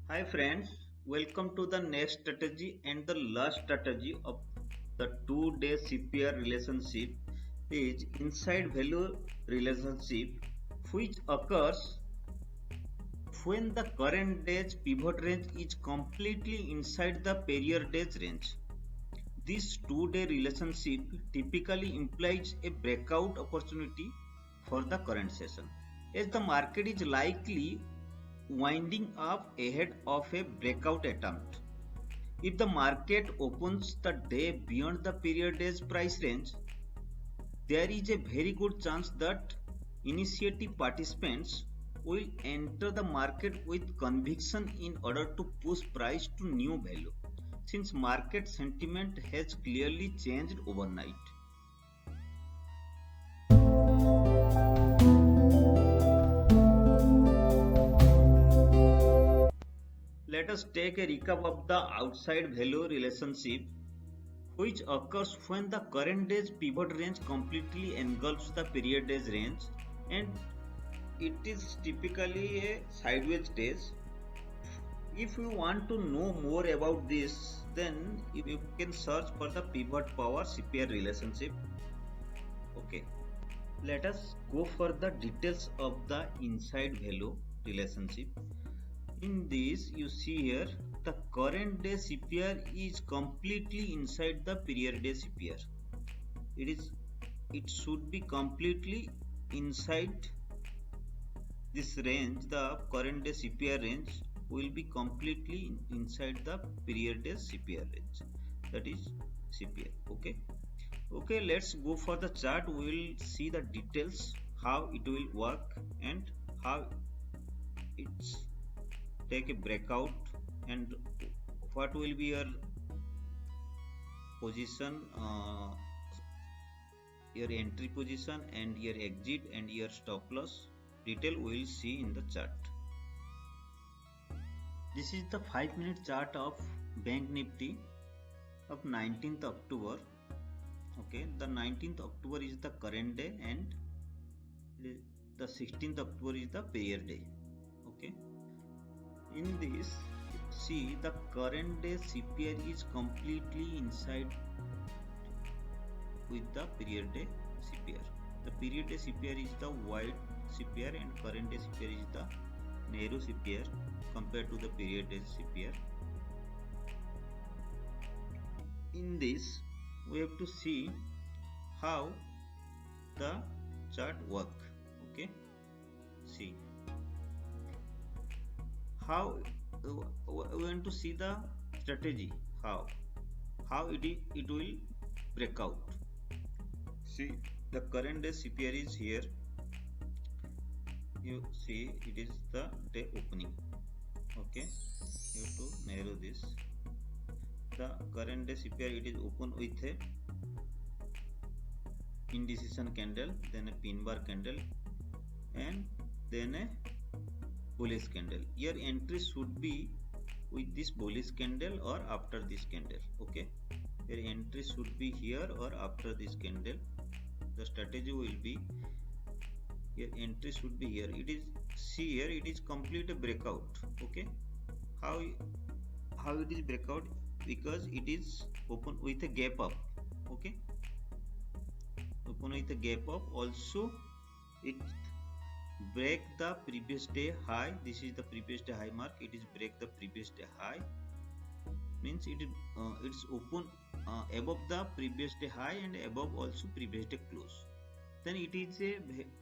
Hi friends, welcome to the next strategy and the last strategy of the 2 day CPR relationship is inside value relationship, which occurs when the current day's pivot range is completely inside the prior day's range. This 2 day relationship typically implies a breakout opportunity for the current session, as the market is likely winding up ahead of a breakout attempt. If the market opens the day beyond the period day's price range, there is a very good chance that initiative participants will enter the market with conviction in order to push price to new value, since market sentiment has clearly changed overnight. Let us take a recap of the outside value relationship, which occurs when the current day's pivot range completely engulfs the period day's range, and it is typically a sideways days. If you want to know more about this, then you can search for the pivot power CPR relationship. Okay, let us go for the details of the inside value relationship. In this, you see here the current day CPR is completely inside the period day CPR. It should be completely inside this range. The current day CPR range will be completely inside the period day CPR range. That is CPR. Okay, let's go for the chart. We will see the details how it will work and how it's take a breakout and what will be your position, your entry position and your exit and your stop loss detail we will see in the chart. This is the 5 minute chart of Bank Nifty of 19th October. Okay, the 19th October is the current day and the 16th October is the prayer day. Okay, in this, see the current day CPR is completely inside with the period day CPR. The period day CPR is the wide CPR and current day CPR is the narrow CPR compared to the period day CPR. In this, we have to see how the chart work. Okay, see how we want to see the strategy, how it will break out. See the current day CPR is here. You see it is the day opening. Okay, you have to narrow this. The current day CPR it is open with a indecision candle, then a pin bar candle, and then a bullish candle. Your entry should be with this bullish candle or after this candle. Okay, your entry should be here or after this candle. The strategy will be your entry should be here. It is, see here it is complete a breakout. Okay, how it is breakout? Because it is open with a gap up. Okay, open with a gap up. Also it break the previous day high. This is the previous day high mark. It is break the previous day high, means it's open above the previous day high and above also previous day close. Then it is a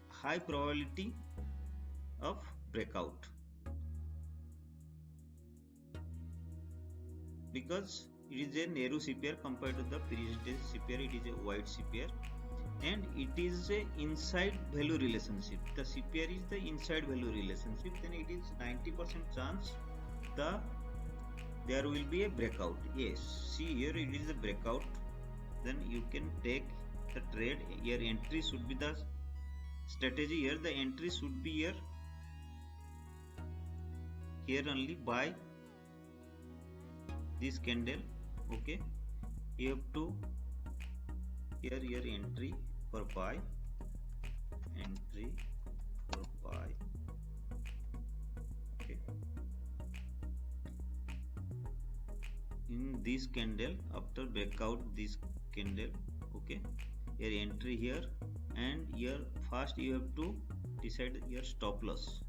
high probability of breakout, because it is a narrow CPR compared to the previous day CPR. It is a wide CPR and it is a inside value relationship. The CPR is the inside value relationship. Then it is 90% chance there will be a breakout. Yes, see here it is a breakout. Then you can take the trade. Your entry should be the strategy here. The entry should be here only by this candle. Okay, you have to here your entry for buy, entry for buy. Okay, in this candle after breakout this candle. Okay, your entry here, and your first you have to decide your stop loss.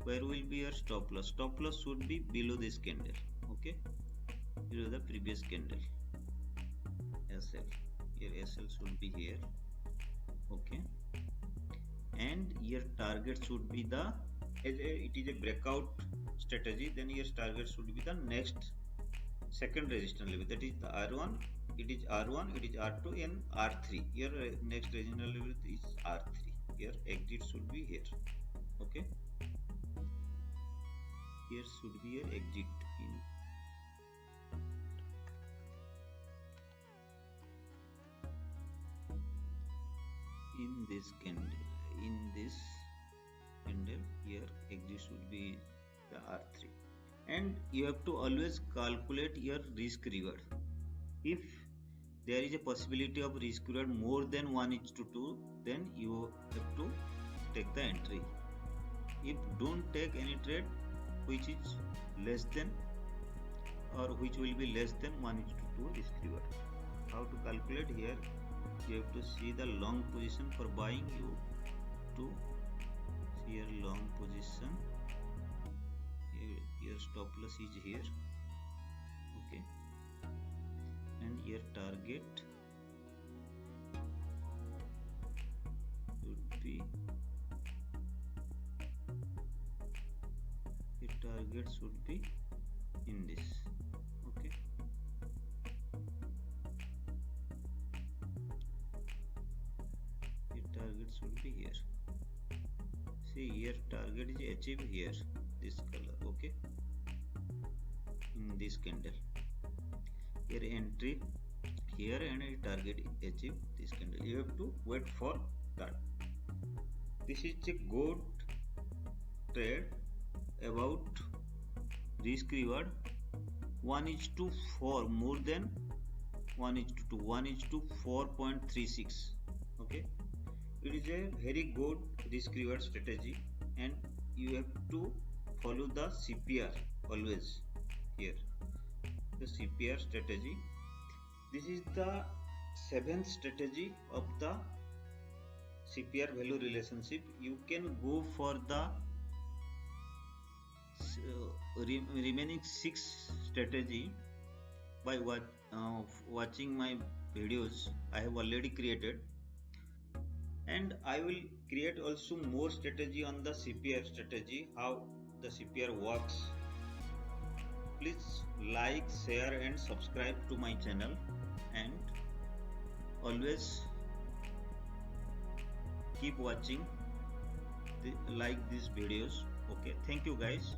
Where will be your stop loss? Stop loss should be below this candle. Okay, below the previous candle. SL, your SL should be here. Okay, and your target should be the, it is a breakout strategy, then your target should be the next second resistance level, that is the R1. It is R1, it is R2 and R3. Your next resistance level is R3. Your exit should be here. Okay, here should be your exit in this candle. In this candle, your exit should be the R3. And you have to always calculate your risk reward. If there is a possibility of risk reward more than 1:2, then you have to take the entry. If don't take any trade which is less than, or which will be less than 1:2 risk reward. How to calculate? Here you have to see the long position for buying. You to see your long position. Your stop loss is here. Okay, and your target should be, your target should be in this. Okay, your target should be here. See, your target is achieved here, this color. Okay, in this candle, your entry here and your target achieve this candle. You have to wait for that. This is a good trade about risk reward 1:4, more than 1:2, 1:4.36. Okay, it is a very good risk reward strategy, and you have to follow the CPR always. Here the CPR strategy, this is the 7th strategy of the CPR value relationship. You can go for the remaining 6 strategy by watching my videos I have already created, and I will create also more strategy on the CPR strategy, how the CPR works. Please like, share and subscribe to my channel, and always keep watching like these videos. Okay, thank you guys.